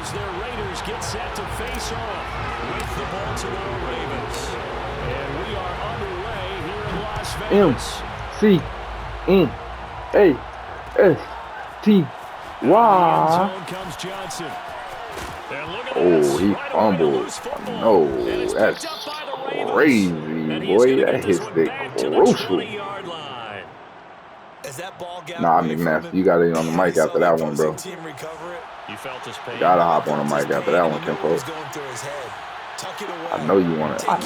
as their Raiders get set to face off with the Baltimore Ravens. And we are underway here in Las Vegas. M-C-N-A-S-T-Y. Comes Johnson. Oh, he fumbled. No, that's crazy, boy. That hits the crucial. Nah, McNasty, you got it on the mic after that one, bro. You gotta hop on the mic after that one, Kimpo. I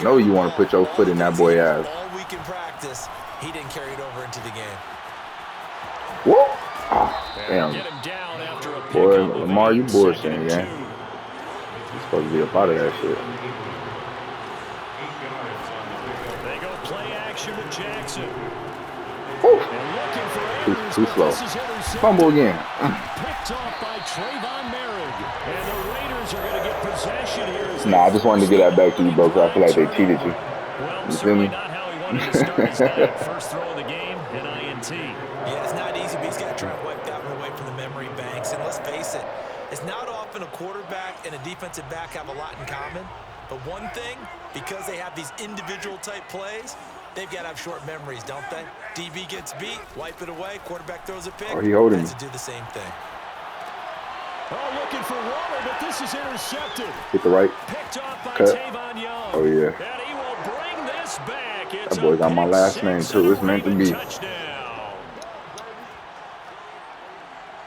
know you wanna put your foot in that boy ass. All week in practice, he didn't carry it over into the game. Whoa! Ah, damn. Boy, Lamar, you bullshitting, gang. You're supposed to be a part of that shit. They go play action with Jackson. Too slow. Fumble again. Picked off by Trayvon Merrick. And the Raiders are going to get possession here. Nah, I just wanted to get that back to you, bro, because I feel like they cheated you. You feel me? Not how he wanted to start his day. First throw of the game, an INT. Yeah, it's not easy, but he's got to try to wipe that one away from the memory banks. And let's face it, it's not often a quarterback and a defensive back have a lot in common. But one thing, because they have these individual type plays, they've got to have short memories, don't they? DB gets beat, wipe it away, quarterback throws a pick. Oh, he holding me. To do the same thing. Oh, looking for Waller, but this is intercepted. Hit the right. Picked off by Cut. Tavon Young. Oh, yeah. And he will bring this back. It's That boy got my last name, too. It's meant to be. Touchdown.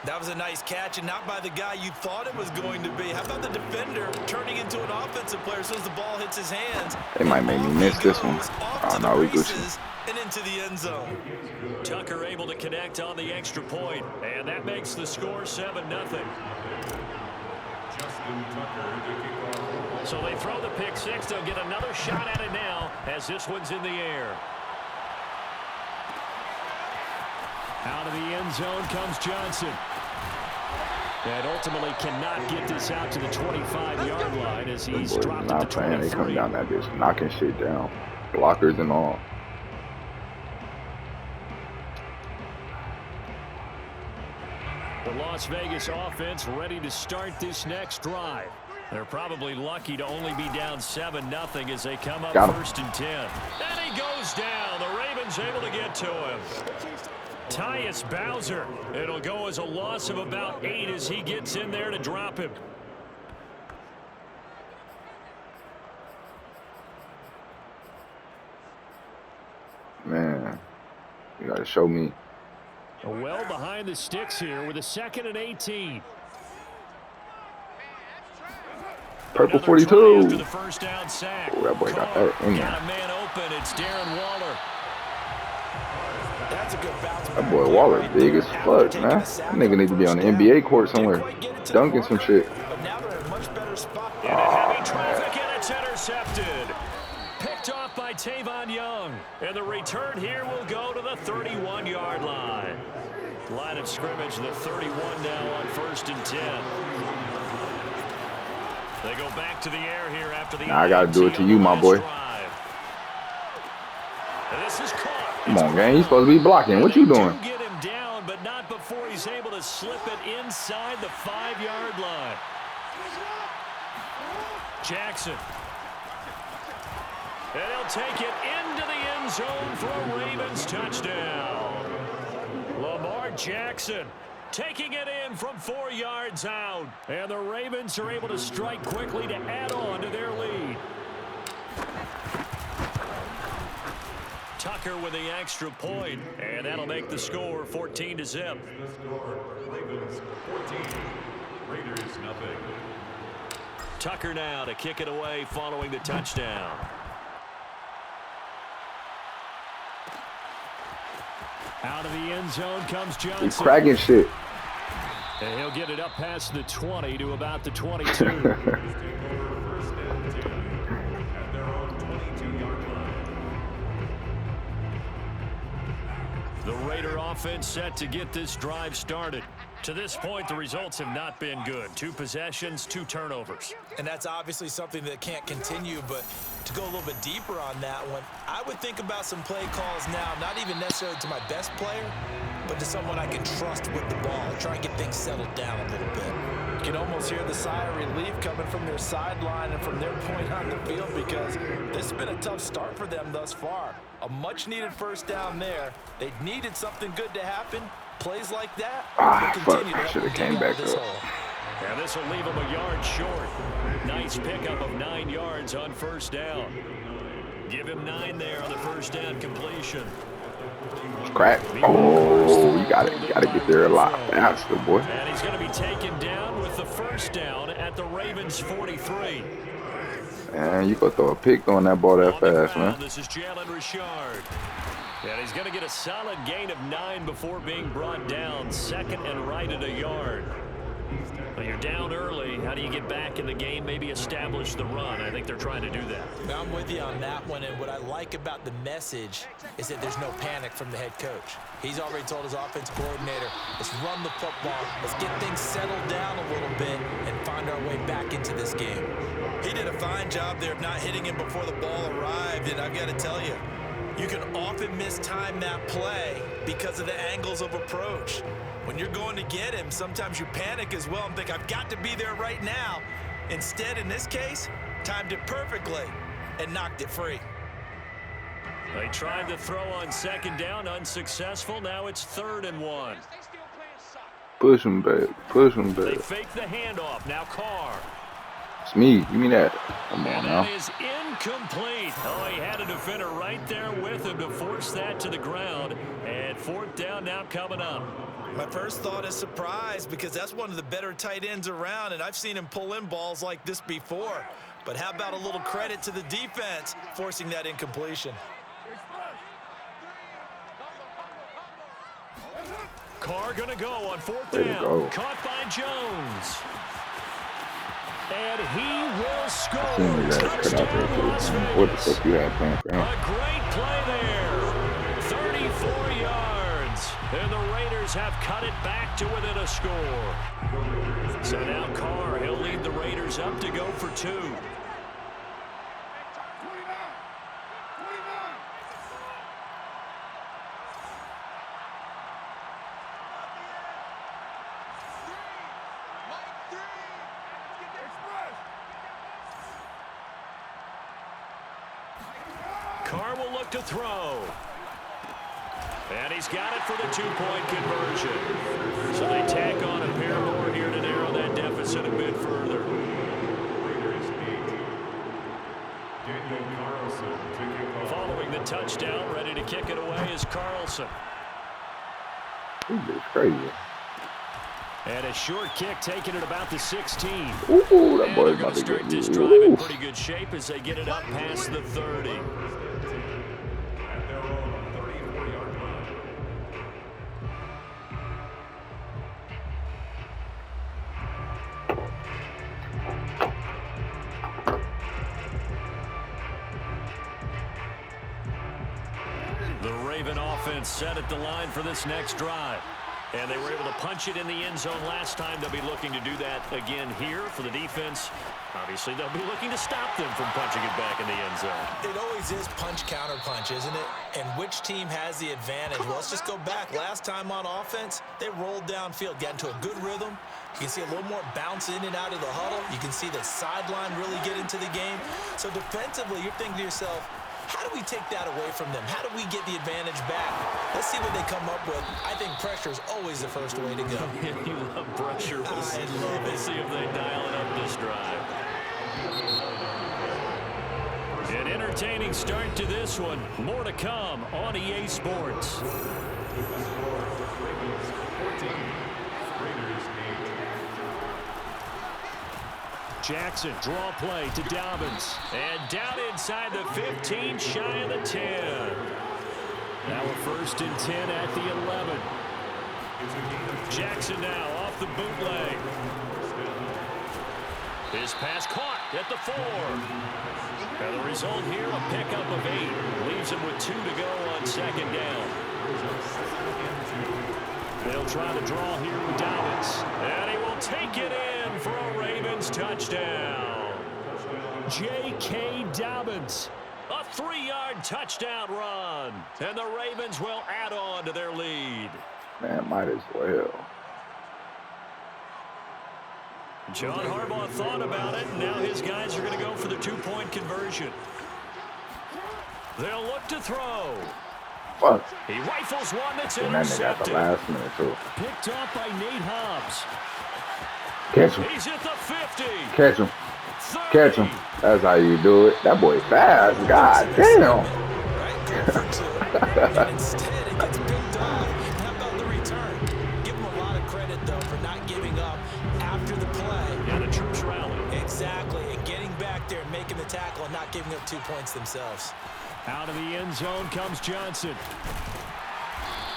That was a nice catch, and not by the guy you thought it was going to be. How about the defender turning into an offensive player as soon as the ball hits his hands? They might make me miss this one. Oh, no, we Gucci. And into the end zone. Tucker able to connect on the extra point, and that makes the score 7-0. So they throw the pick six. They'll get another shot at it now as this one's in the air. Out of the end zone comes Johnson. And ultimately cannot get this out to the 25-yard line as he's dropped at the 23. They come down that bitch, knocking shit down. Blockers and all. The Las Vegas offense ready to start this next drive. They're probably lucky to only be down 7-0 as they come up first and 10. And he goes down. The Ravens able to get to him. Tyus Bowser. It'll go as a loss of about 8 as he gets in there to drop him. Man, you got to show me. Well behind the sticks here with a 2nd and 18. Purple 42. Oh, the first down sack. Oh, that boy got that in there. Got a man open. It's Darren Waller. That's a good bounce. That boy Waller big as fuck, man. That nigga need to be on the NBA court somewhere, dunking some shit. But now they're in a much better spot. Heavy traffic, and it's intercepted. Picked off by Tavon Young. And the return here will go to the 31-yard line. Line of scrimmage, the 31 now on 1st and 10. They go back to the air here after the. Now I gotta do it to you, my boy. This is caught. Come on, gang. You supposed to be blocking. What you doing? Get him down, but not before he's able to slip it inside the 5-yard line. Jackson. And he'll take it into the end zone for a Ravens touchdown. Lamar Jackson taking it in from 4 yards out. And the Ravens are able to strike quickly to add on to their lead. Tucker with the extra point, and that'll make the score 14-0. Ravens 14, Raiders nothing. Tucker now to kick it away following the touchdown. Out of the end zone comes Johnson. He's cracking shit. And he'll get it up past the 20 to about the 22. The Raider offense set to get this drive started. To this point, the results have not been good. 2 possessions, 2 turnovers. And that's obviously something that can't continue, but to go a little bit deeper on that one, I would think about some play calls now, not even necessarily to my best player, but to someone I can trust with the ball. Try and get things settled down a little bit. can almost hear the sigh of relief coming from their sideline and from their point on the field because this has been a tough start for them thus far. A much-needed first down there. They needed something good to happen. Plays like that will continue to help them dig out of this hole. And this will leave them a yard short. Nice pickup of 9 yards on first down. Give him 9 there on the first down completion. Crack. Oh, you got to get there a lot faster, boy. And he's going to be taken down with the first down at the Ravens 43. And you could throw a pick on that ball that fast, man. This is Jalen Richard. And he's going to get a solid gain of 9 before being brought down. Second and right at a yard. Well, you're down early. How do you get back in the game? Maybe establish the run. I think they're trying to do that. I'm with you on that one, and what I like about the message is that there's no panic from the head coach. He's already told his offensive coordinator, let's run the football, let's get things settled down a little bit and find our way back into this game. He did a fine job there of not hitting him before the ball arrived, and I've got to tell you, you can often mistime that play because of the angles of approach. When you're going to get him, sometimes you panic as well and think, I've got to be there right now. Instead, in this case, timed it perfectly and knocked it free. They tried to throw on second down, unsuccessful. Now it's 3rd and 1. Push him back. Push him back. They fake the handoff. Now Carr. It's me. Give me that. Come on now. That is incomplete. Oh, he had a defender right there with him to force that to the ground. And 4th down now coming up. My first thought is surprise because that's one of the better tight ends around, and I've seen him pull in balls like this before. But how about a little credit to the defense forcing that incompletion? Carr going to go on 4th down. Caught by Jones. And he will score. Touchdown, Las Vegas. What the fuck you had planned for him? A great play there. 34 yards. And the Raiders have cut it back to within a score. So now Carr, he'll lead the Raiders up to go for 2. Carr will look to throw. And he's got it for the 2-point conversion. So they tack on a pair more here to narrow that deficit a bit further. Following the touchdown, ready to kick it away is Carlson. This is crazy. And a short kick taken at about the 16. Ooh, that boy's going about to to start get this you. drive in pretty good shape as they get it up past the 30. The Raven offense set at the line for this next drive. And they were able to punch it in the end zone last time. They'll be looking to do that again here for the defense. Obviously, they'll be looking to stop them from punching it back in the end zone. It always is punch-counter-punch, isn't it? And which team has the advantage? Well, let's just go back. Last time on offense, they rolled downfield, got into a good rhythm. You can see a little more bounce in and out of the huddle. You can see the sideline really get into the game. So defensively, you're thinking to yourself, how do we take that away from them? How do we get the advantage back? Let's see what they come up with. I think pressure is always the first way to go. You love pressure. We'll see if they dial it up this drive. An entertaining start to this one. More to come on EA Sports. Jackson, draw play to Dobbins. And down inside the 15, shy of the 10. Now a 1st and 10 at the 11. Jackson now off the bootleg. His pass caught at the 4. And the result here, a pickup of 8. Leaves him with 2 to go on 2nd down. They'll try to draw here with Dobbins. And he will take it in for a Ravens touchdown. J.K. Dobbins. A 3-yard touchdown run. And the Ravens will add on to their lead. Man, might as well. John Harbaugh thought about it, and now his guys are going to go for the two-point conversion. They'll look to throw. Fuck. He rifles one that's And then they got the intercepted. last minute, too. Picked up by Nate Hobbs. Catch him. He's at the 50. Catch him. 30. Catch him. That's how you do it. That boy fast. God damn. Right, go for two. And instead, it gets picked off. How about the return? Give him a lot of credit, though, for not giving up after the play. Yeah, the troops rally. Exactly, and getting back there and making the tackle and not giving up 2 points themselves. Out of the end zone comes Johnson.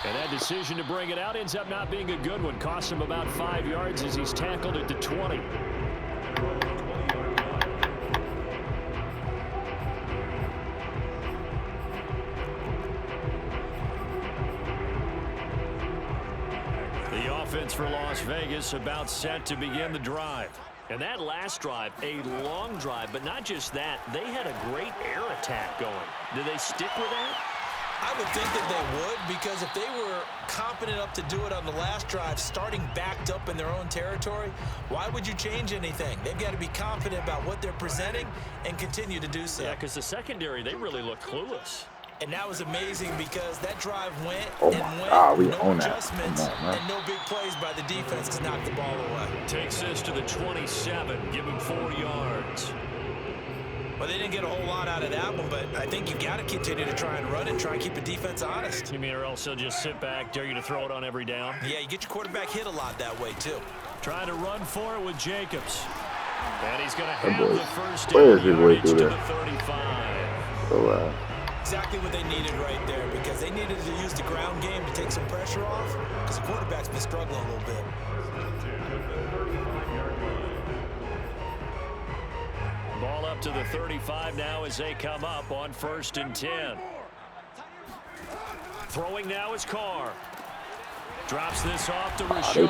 And that decision to bring it out ends up not being a good one. Costs him about 5 yards as he's tackled at the 20. The offense for Las Vegas about set to begin the drive. And that last drive, a long drive, but not just that. They had a great air attack going. Do they stick with that? I would think that they would, because if they were confident enough to do it on the last drive, starting backed up in their own territory, why would you change anything? They've got to be confident about what they're presenting and continue to do so. Yeah, because the secondary, they really looked clueless. And that was amazing because that drive went Oh and my went, God, we no own that. adjustments, Come on, man. and no big plays by the defense to knock the ball away. Takes this to the 27, give him 4 yards. Well, they didn't get a whole lot out of that one, but I think you got to continue to try and run it, try and keep the defense honest. You mean or else he'll just sit back, dare you to throw it on every down? Yeah, you get your quarterback hit a lot that way, too. Trying to run for it with Jacobs. And he's going to That have boy the first squares down his way yardage through to there. the 35. So, Exactly what they needed right there, because they needed to use the ground game to take some pressure off, because the quarterback's been struggling a little bit. Ball up to the 35 now as they come up on 1st and 10. Throwing now is Carr. Drops this off to Richard.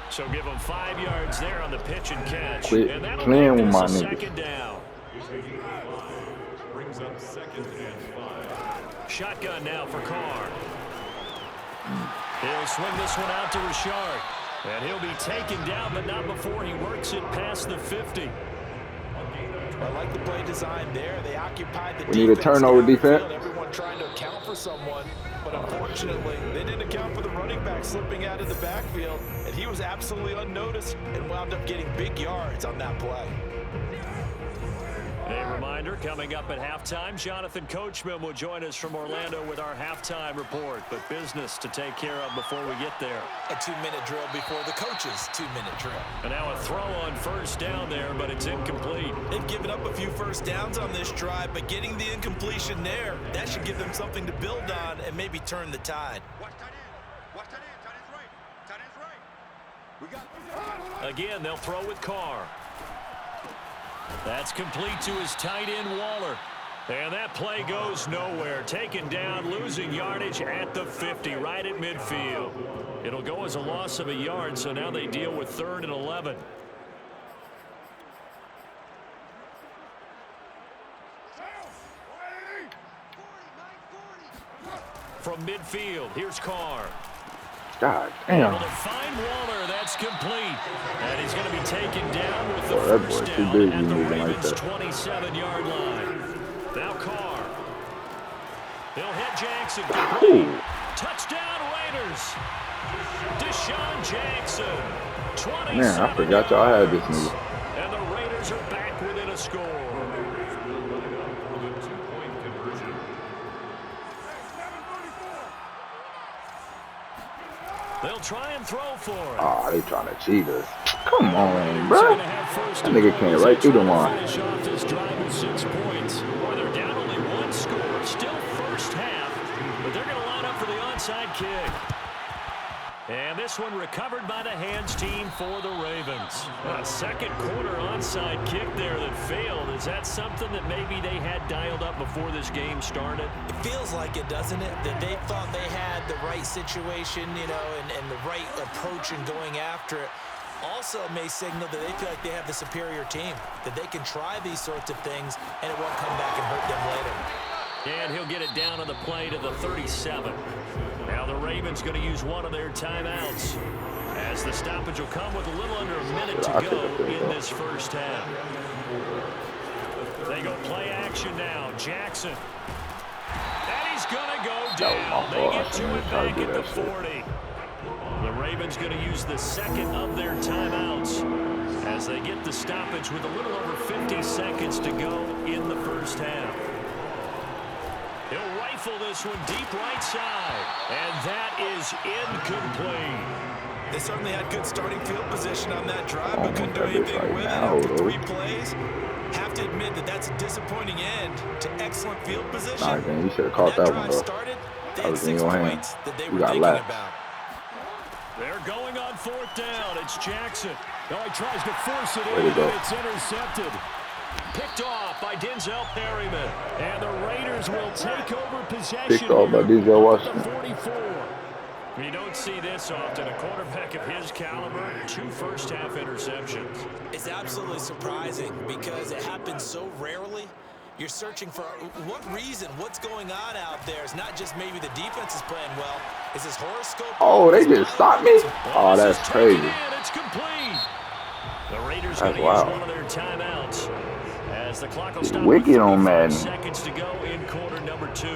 So give him 5 yards there on the pitch and catch. Quit And that'll playing make with this my a niggas. second down. Brings up 2nd and 5. Shotgun now for Carr. He'll swing this one out to Richard. And he'll be taken down, but not before he works it past the 50. I like the play design there. They occupied the We need a turnover down the defense. field, everyone trying to account for someone, but unfortunately, they didn't account for the running back slipping out of the backfield, and he was absolutely unnoticed and wound up getting big yards on that play. A reminder, coming up at halftime, Jonathan Coachman will join us from Orlando with our halftime report, but business to take care of before we get there. A 2-minute drill before the coach's 2-minute drill. And now a throw on 1st down there, but it's incomplete. They've given up a few first downs on this drive, but getting the incompletion there, that should give them something to build on and maybe turn the tide. Watch tight end. Watch tight end. Tight end's right. Tight end's right. We got. Again, they'll throw with Carr. That's complete to his tight end, Waller. And that play goes nowhere. Taken down, losing yardage at the 50, right at midfield. It'll go as a loss of a yard, so now they deal with 3rd and 11. From midfield, here's Carr. God Able damn. to find Waller, that's complete. And he's going to be taken down with the Boy, that first boy too down big at to the move like Ravens' that. 27-yard line. Now Carr. He'll hit Jackson. Ooh. Touchdown Raiders. Deshaun Jackson. 27 Man, I forgot y'all had this yards. nigga. And the Raiders are back within a score. With a 2-point conversion. They'll try and throw for it. Oh, they trying to cheat us. Come on, Raiders bro. are gonna have first That and nigga goal can't as right they through the try to line. Finish off this drive with 6 points. Or they're down only 1 score. Still first half, but they're going to line up for the onside kick. And this one recovered by the hands team for the Ravens. A second quarter onside kick there that failed. Is that something that maybe they had dialed up before this game started? It feels like it, doesn't it? That they thought they had the right situation, you know, and the right approach in going after it. Also may signal that they feel like they have the superior team, that they can try these sorts of things and it won't come back and hurt them later. And he'll get it down on the play to the 37. Now the Ravens going to use one of their timeouts, as the stoppage will come with a little under a minute to go in this first half. They go play action now. Jackson. And he's going to go down. They get to it back at the 40. The Ravens going to use the second of their timeouts as they get the stoppage with a little over 50 seconds to go in the first half. He'll rifle this one deep right side, and that is incomplete. They certainly had good starting field position on that drive, but couldn't do anything with it after 3 plays. Have to admit that that's a disappointing end to excellent field position. Nah, man, you should have caught that one, though. Started, they had was 6 in your hand. points that they You were got thinking laps. about. They're going on 4th down. It's Jackson. No, he tries to force it Way in, to go. and it's intercepted. Picked off by Denzel Perryman. And the Raiders will take over possession. Picked off by here Denzel at Washington. the 44. You don't see this often. A quarterback of his caliber, 2 first-half interceptions. It's absolutely surprising because it happens so rarely. You're searching for what reason, what's going on out there. It's not just maybe the defense is playing well. It's his horoscope. Oh, they just stopped me? Oh, that's crazy. It's complete. The Raiders That's going to use wild. one of their timeouts as the clock will It's stop wicked with on 35 Madden. seconds to go in quarter number 2.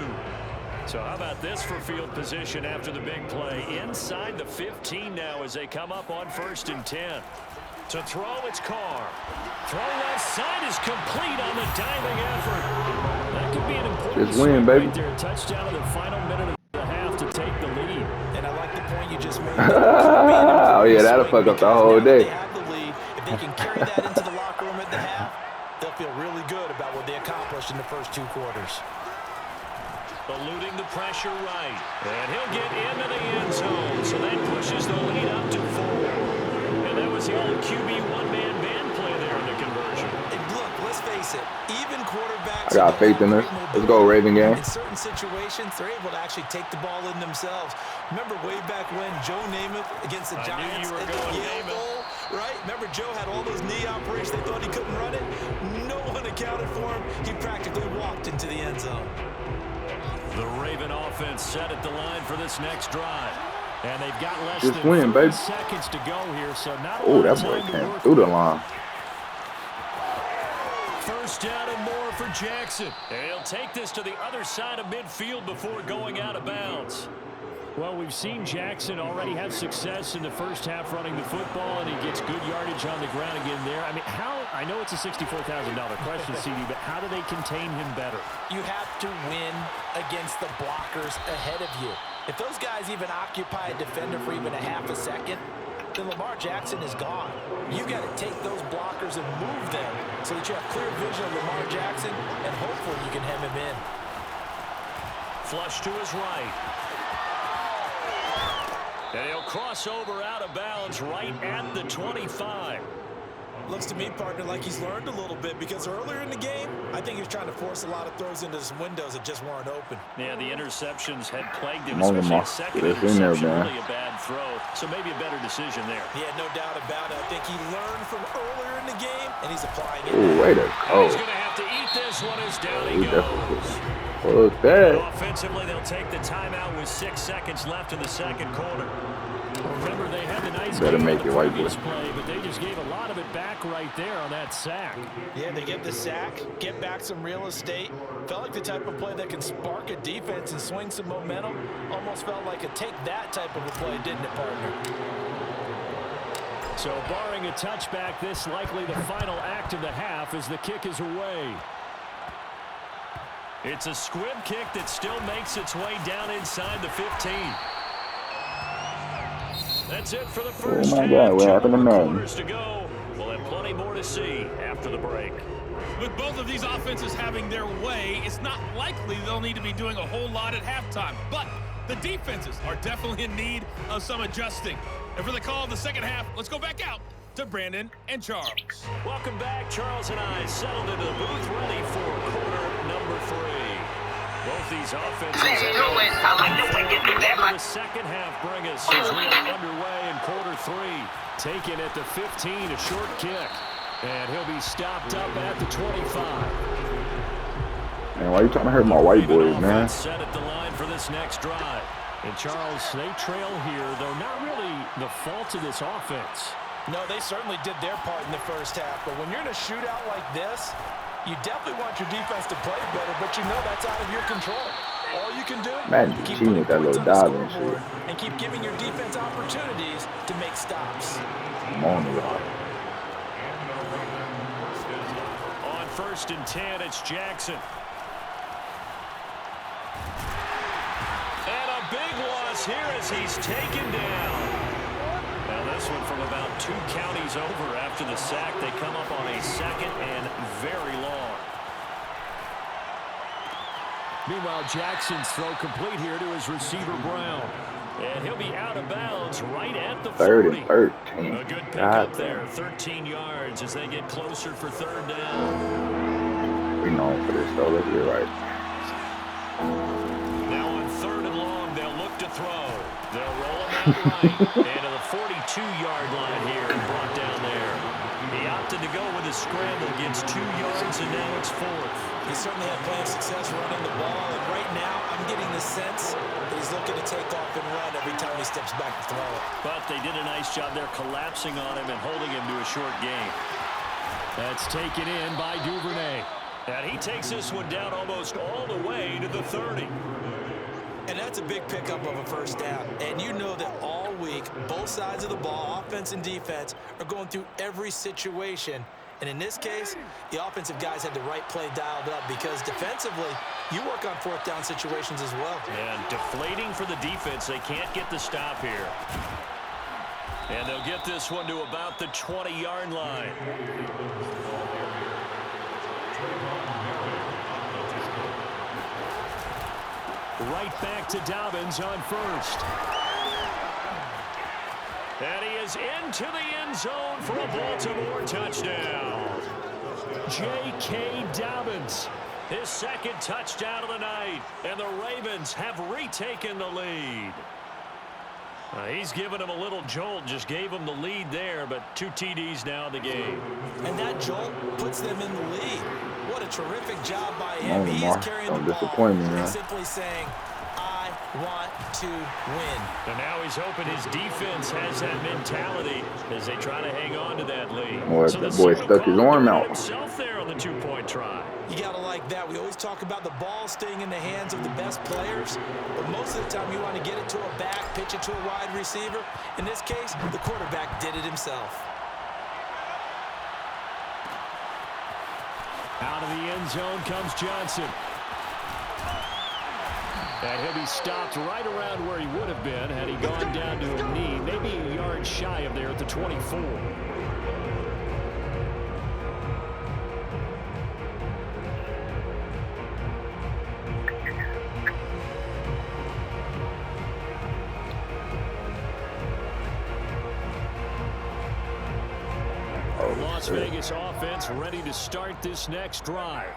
So how about this for field position after the big play? Inside the 15 now as they come up on 1st and 10. To throw, it's Carr. Throw left side is complete on the diving effort. That could be an important Just win, swing baby. right there. Touchdown in the final minute of the half to take the lead. And I like the point you just made. Oh, yeah, that'll fuck up the whole day. They have the lead. If they can carry that into the locker room at the half, they'll feel really good about what they accomplished in the first 2 quarters. Eluding the pressure right. And he'll get into the end zone. So that pushes the lead up to 4. And that was the old QB one-man band play there in the conversion. And look, let's face it, even quarterbacks... I got faith in this. Let's go, Raven gang. In certain situations, they're able to actually take the ball in themselves. Remember way back when Joe Namath against the Giants at the Yale Bowl, right? Remember Joe had all those knee operations. They thought he couldn't run it. No one accounted for him. He practically walked into the end zone. The Raven offense set at the line for this next drive. And they've got less Just than win, 30 baby. seconds to go here, so not a Oh, lot that of boy time to came work through the with. line. First down and more for Jackson. And he'll take this to the other side of midfield before going out of bounds. Well, we've seen Jackson already have success in the first half running the football, and he gets good yardage on the ground again there. I mean, I know it's a $64,000 question, CD, but how do they contain him better? You have to win against the blockers ahead of you. If those guys even occupy a defender for even a half a second, then Lamar Jackson is gone. You got to take those blockers and move them so that you have clear vision of Lamar Jackson, and hopefully you can hem him in. Flush to his right. And he'll cross over out of bounds right at the 25. Looks to me, partner, like he's learned a little bit because earlier in the game, I think he was trying to force a lot of throws into some windows that just weren't open. Yeah, the interceptions had plagued him, Come on, especially Lamar. the second Get us in there, interception. man. Really a bad throw, so maybe a better decision there. Yeah, no doubt about it. I think he learned from earlier in the game, and he's applying it. Oh, way to And go. he's going to have to eat this one as down He he definitely goes. was bad. Offensively, they'll take the timeout with 6 seconds left in the second quarter. Remember, they had the nice Better game make on it the white previous boy. play, but they just gave a lot of it back right there on that sack. Yeah, they get the sack, get back some real estate. Felt like the type of play that can spark a defense and swing some momentum. Almost felt like a take that type of a play, didn't it, partner? So barring a touchback, this likely the final act of the half as the kick is away. It's a squib kick that still makes its way down inside the 15. That's it for the first my half. God, what 2 happened to more Madden? quarters to go. We'll have plenty more to see after the break. With both of these offenses having their way, it's not likely they'll need to be doing a whole lot at halftime. But the defenses are definitely in need of some adjusting. And for the call of the second half, let's go back out to Brandon and Charles. Welcome back. Charles and I settled into the booth, ready for quarter number 3. Both these offenses the second half bring us as we are underway in quarter 3. Taken at the 15, a short kick. And he'll be stopped up at the 25. Man, why you trying to hurt my white boys, man? Set at the line for this next drive. And Charles, they trail here, though not really the fault of this offense. No, they certainly did their part in the first half. But when you're in a shootout like this, you definitely want your defense to play better, but you know that's out of your control. All you can do Man, is keep cheating putting that points little on the dive and scoreboard shit. and keep giving your defense opportunities to make stops. Come on, y'all. On 1st and 10, it's Jackson. And a big loss here as he's taken down. Now this one from about 2 counties over after the sack. They come up on a 2nd and very long. Meanwhile, Jackson's throw complete here to his receiver, Brown. And he'll be out of bounds right at the 40. 3rd and 13. A good pickup there, 13 yards as they get closer for 3rd down. We know for this, though. Let's get right. Now on 3rd and long, they'll look to throw. They'll roll him out right. And to the 42-yard line here and brought down there. He opted to go with a scramble, gets 2 yards, and now it's 4th. He certainly had plenty of success running the ball, and right now I'm getting the sense that he's looking to take off and run every time he steps back to throw it. But they did a nice job there collapsing on him and holding him to a short gain. That's taken in by Duvernay. And he takes this one down almost all the way to the 30. And that's a big pickup of a 1st down. And you know that all week, both sides of the ball, offense and defense, are going through every situation. And in this case, the offensive guys had the right play dialed up because defensively, you work on 4th down situations as well. And deflating for the defense. They can't get the stop here. And they'll get this one to about the 20-yard line. Right back to Dobbins on 1st. And he is into the end zone for a Baltimore touchdown. J.K. Dobbins, his 2nd touchdown of the night. And the Ravens have retaken the lead. He's given him a little jolt, just gave him the lead there, but 2 TDs now in the game. And that jolt puts them in the lead. What a terrific job by him. He's carrying the ball and simply saying, I want to win. And now he's hoping his defense has that mentality as they try to hang on to that lead. Boy, so that boy stuck his arm out. Himself there on the 2-point try. You got to like that. We always talk about the ball staying in the hands of the best players, but most of the time you want to get it to a back, pitch it to a wide receiver. In this case, the quarterback did it himself. Out of the end zone comes Johnson. And he'll be stopped right around where he would have been had he gone down to a knee, maybe a yard shy of there at the 24. Las Vegas offense ready to start this next drive.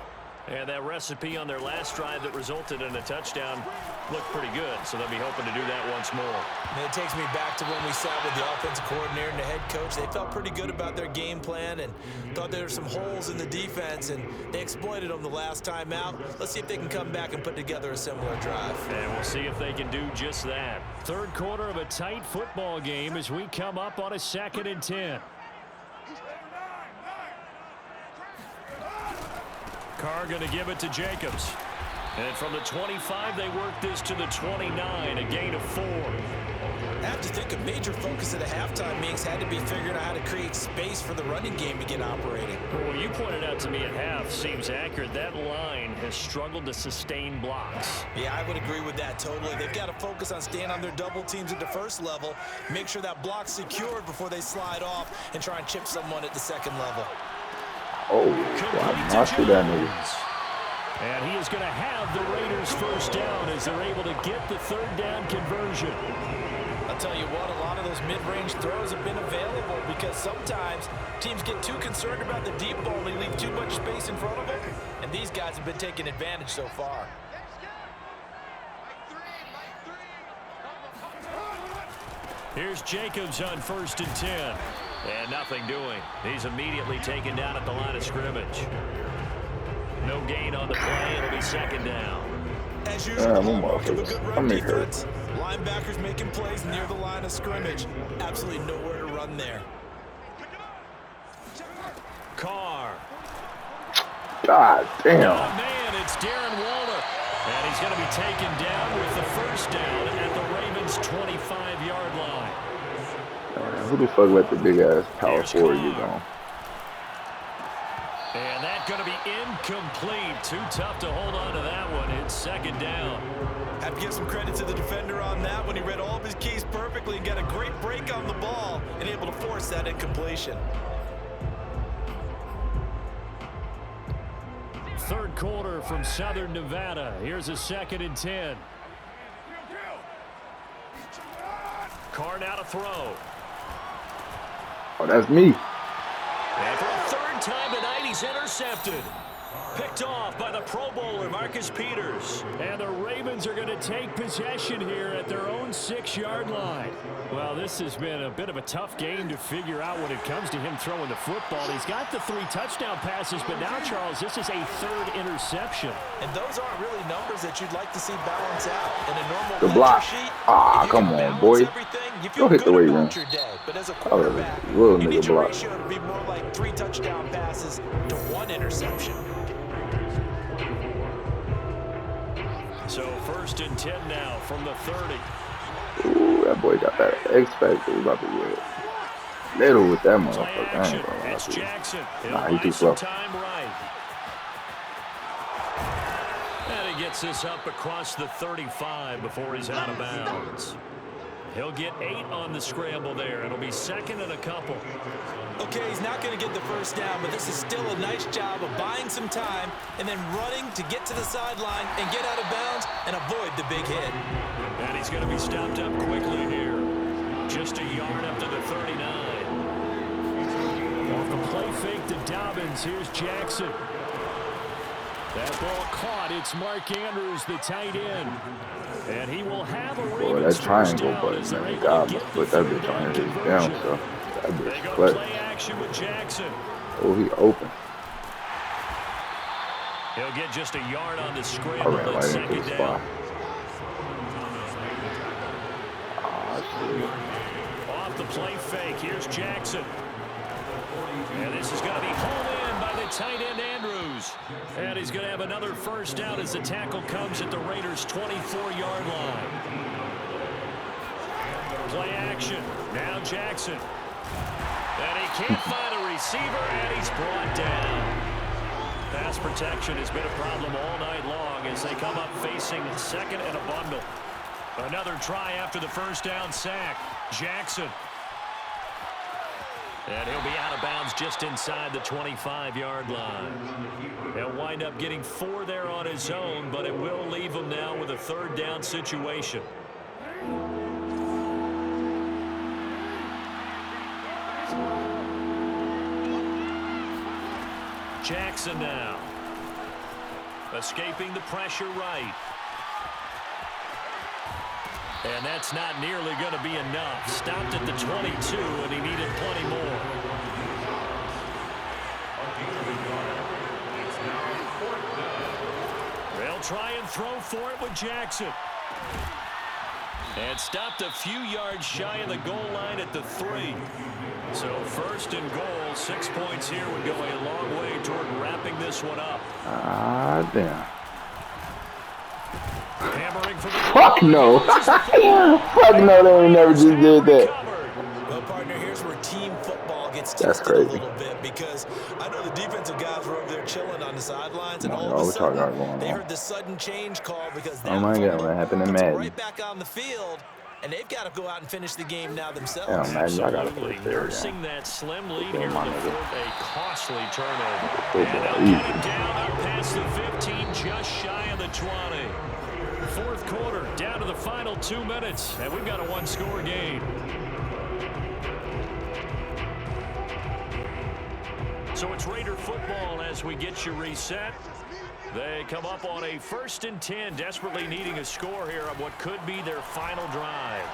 And that recipe on their last drive that resulted in a touchdown looked pretty good, so they'll be hoping to do that once more. And it takes me back to when we sat with the offensive coordinator and the head coach. They felt pretty good about their game plan and thought there were some holes in the defense, and they exploited them the last time out. Let's see if they can come back and put together a similar drive. And we'll see if they can do just that. 3rd quarter of a tight football game as we come up on a 2nd and 10. Carr going to give it to Jacobs. And from the 25, they work this to the 29, a gain of 4. I have to think a major focus of the halftime meetings had to be figuring out how to create space for the running game to get operating. Well, you pointed out to me at half seems accurate. That line has struggled to sustain blocks. Yeah, I would agree with that totally. They've got to focus on staying on their double teams at the 1st level, make sure that block's secured before they slide off and try and chip someone at the 2nd level. Oh, wow, not to that nigga. And he is going to have the Raiders 1st down as they're able to get the 3rd down conversion. I'll tell you what, a lot of those mid-range throws have been available because sometimes teams get too concerned about the deep ball. They leave too much space in front of them, and these guys have been taking advantage so far. Here's Jacobs on 1st and 10. And nothing doing. He's immediately taken down at the line of scrimmage. No gain on the play. It'll be second down. As usual, hallmark of a good run defense. Linebackers making plays near the line of scrimmage. Absolutely nowhere to run there. Carr. God damn. Oh, man, it's Darren Waller. And he's going to be taken down with the first down at the Ravens' 25-yard line. Man, who the fuck let the big-ass power forward get going? And that's going to be incomplete. Too tough to hold on to that one. It's second down. Have to give some credit to the defender on that when he read all of his keys perfectly and got a great break on the ball and able to force that incompletion. Third quarter from Southern Nevada. Here's a 2nd and 10. Carr now to throw. Oh, that's me. And for a third time tonight, he's intercepted. Picked off by the Pro Bowler, Marcus Peters. And the Ravens are going to take possession here at their own 6-yard line. Well, this has been a bit of a tough game to figure out when it comes to him throwing the football. He's got the 3 touchdown passes, but now, Charles, this is a 3rd interception. And those aren't really numbers that you'd like to see balance out in a normal the block. Sheet. Ah, come on, boy. Go hit the weight room. But as a quarterback, you need your block. ratio to be more like 3 touchdown passes to 1 interception. So 1st and 10 now from the 30. Ooh, that boy got that X Factor. He's about to get little with that motherfucker. I ain't gonna lie It's to you. Jackson. Nah, he too slow. Time right. And he gets this up across the 35 before he's out of bounds. He'll get 8 on the scramble there. It'll be 2nd and a couple. Okay, he's not going to get the first down, but this is still a nice job of buying some time and then running to get to the sideline and get out of bounds and avoid the big hit. And he's going to be stopped up quickly here. Just a yard up to the 39. Off the play fake to Dobbins. Here's Jackson. That ball caught. It's Mark Andrews, the tight end. And he will have a Boy, that triangle button, man. God, put that bitch on his down, so that bitch flex. Play action with Jackson. Oh, he open. He'll get just a yard on the I scramble. ran right into the spot. Off the play fake. Here's Jackson. And this is going to be hauled in by the tight end, Andrews. And he's going to have another first down as the tackle comes at the Raiders' 24-yard line. Play action. Now Jackson. And he can't find a receiver, and he's brought down. Pass protection has been a problem all night long as they come up facing 2nd and a bundle. Another try after the first down sack. Jackson. And he'll be out of bounds just inside the 25-yard line. He'll wind up getting 4 there on his own, but it will leave him now with a 3rd down situation. Jackson now. Escaping the pressure right. And that's not nearly going to be enough. Stopped at the 22, and he needed plenty more. They'll try and throw for it with Jackson. And stopped a few yards shy of the goal line at the 3. So 1st and goal, 6 points here would go a long way toward wrapping this one up. Ah, damn. Hammering for the Fuck no. Fuck no, they ain't never just did that. Well, partner, here's where team football gets That's tested crazy. a little bit because I know the defensive guys were over there chilling on the sidelines, and all of No, a we're talking about sudden going they on. heard the sudden change call because Oh my God, what happened in Madden? right back on the field, and they've got to go out and finish the game now themselves. Yeah, Madden, I got to Absolutely play fair, nursing yeah. that slim lead Yeah, here in my the nigga. 4th, a costly turnover. Football, And they'll get easy. it down up past the 15, just shy of the 20. 4th quarter, down to the final 2 minutes, and we've got a 1-score game. So it's Raider football as we get you reset. They come up on a 1st and 10, desperately needing a score here on what could be their final drive.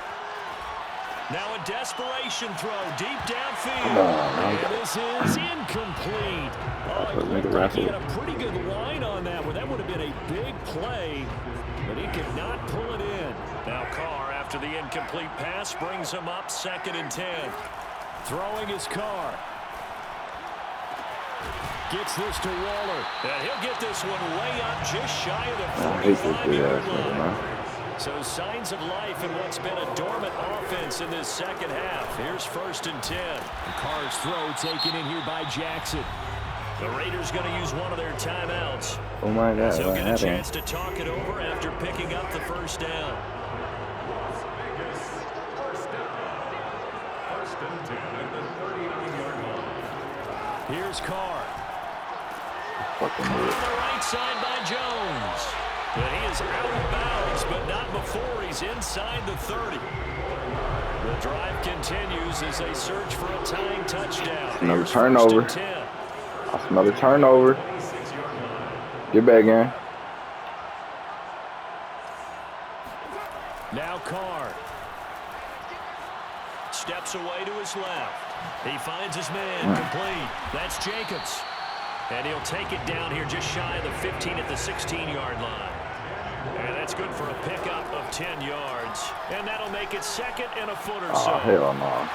Now a desperation throw deep downfield. Come on, and this is incomplete. Oh, it looked like he had a pretty good line on that one. That would have been a big play, but he could not pull it in. Now Carr, after the incomplete pass, brings him up 2nd and 10. Throwing his Carr. Gets this to Waller. And he'll get this one way up just shy of the 45-yard line. So signs of life in what's been a dormant offense in this second half. Here's 1st and 10. Carr's throw taken in here by Jackson. The Raiders going to use one of their timeouts. Oh my God! So he'll get a chance to talk it over after picking up the 1st down. First and 10 at the 39-yard line. Here's Carr. Fucking On weird. the right side by Jones. But he is out of bounds, but not before he's inside the 30. The drive continues as they search for a tying touchdown. Another Here's turnover. 1st and 10. That's another turnover. Get back in. Now Carr. Steps away to his left. He finds his man complete. That's Jacobs. And he'll take it down here just shy of the 15 at the 16-yard line. And that's good for a pickup of 10 yards. And that'll make it 2nd and a foot or so. Oh, hell no.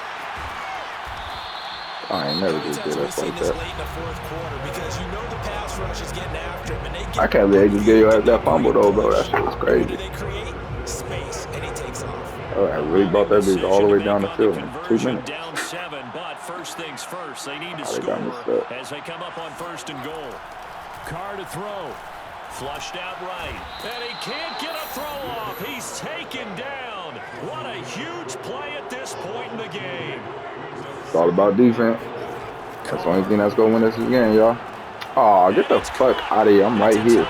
I ain't never just did us like that. Late in the 4th quarter because you know the pass rush is getting after him, and they get I can't believe they just gave you that fumble though, bro. That shit was crazy. They create space, and he takes off. Oh, I really brought that bitch all the way down the field in 2 minutes. Down 7, but first things first, they need to Oh, they got messed score up. as they come up on 1st and goal. Carr to throw. Flushed out right. And he can't get a throw off. He's taken down. What a huge play at this point in the game. It's all about defense. That's the only thing that's going to win this game, y'all. Oh, get the fuck out of here. I'm right here.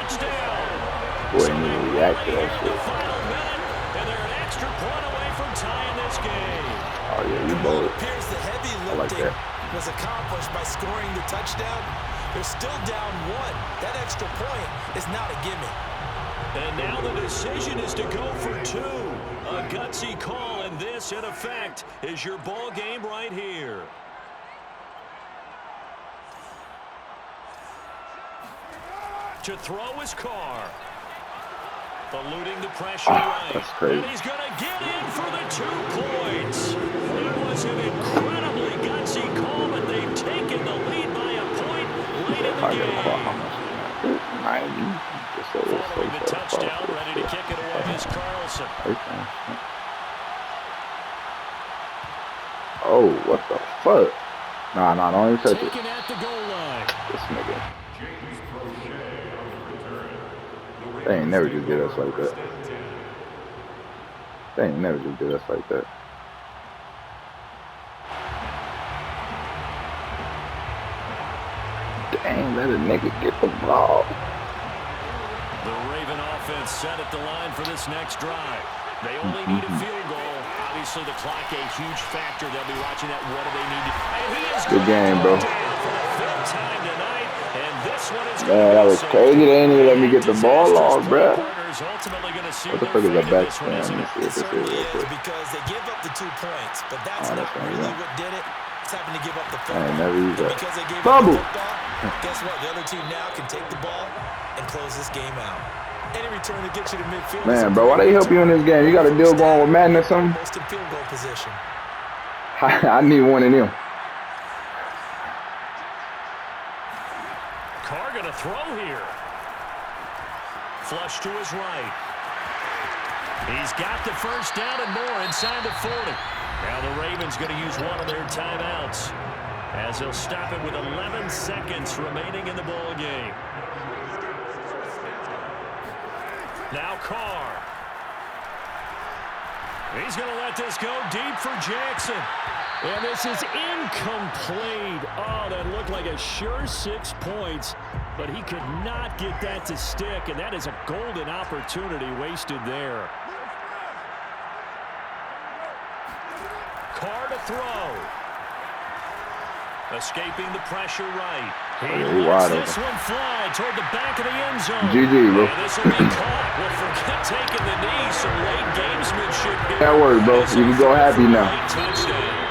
Boy, I need to react to that shit. And they're an extra point away from tying this game. Oh, yeah, you bold. It appears the heavy I like lifting that. was accomplished by scoring the touchdown. They're still down 1. That extra point is not a gimme. And now the decision is to go for 2. A gutsy call, and this, in effect, is your ball game right here. To throw his Carr. Eluding the pressure right. That's crazy. And he's going to get in for the 2 points. It was an incredibly gutsy call, but they've taken the lead by a point late in the game. 90. Following the touchdown, ready to kick it away is Carlson. Oh, what the fuck? Nah, don't even touch it. Taken at the goal line. This nigga. They ain't never just did us like that. They ain't never just did us like that. Dang, let a nigga get the ball. The Raven offense set at the line for this next drive. They only need a field goal. Obviously, the clock a huge factor. They'll be watching that. What do they need to do? And he is good game, bro. For the 5th time tonight, and this one is Man, that was crazy. They ain't even let me get the ball off, bro. What the fuck is a back spin? Let me see what this is real quick. Because they give up the 2 points, but that's not really what did it. It's having to give up the I ain't never used that. because they gave Fumble. up the football, guess what? The other team now can take the ball and close this game out. Any return to get you to midfield. Man, bro, why they help you in this game? You got a deal going with Madden or something? Most in field goal position. I need one of them. Carr going to throw here. Flush to his right. He's got the 1st down and more inside the 40. Now the Ravens going to use one of their timeouts as they'll stop it with 11 seconds remaining in the ball game. Now Carr. He's going to let this go deep for Jackson. And this is incomplete. Oh, that looked like a sure 6 points, but he could not get that to stick, and that is a golden opportunity wasted there. Carr to throw. Escaping the pressure right. He He lets wide this open. one fly toward the back of the end zone. GG, bro. And this will be caught. Well, forget taking the knee. Some late gamesmanship here. That worked, bro. You can go happy now. Touchdown.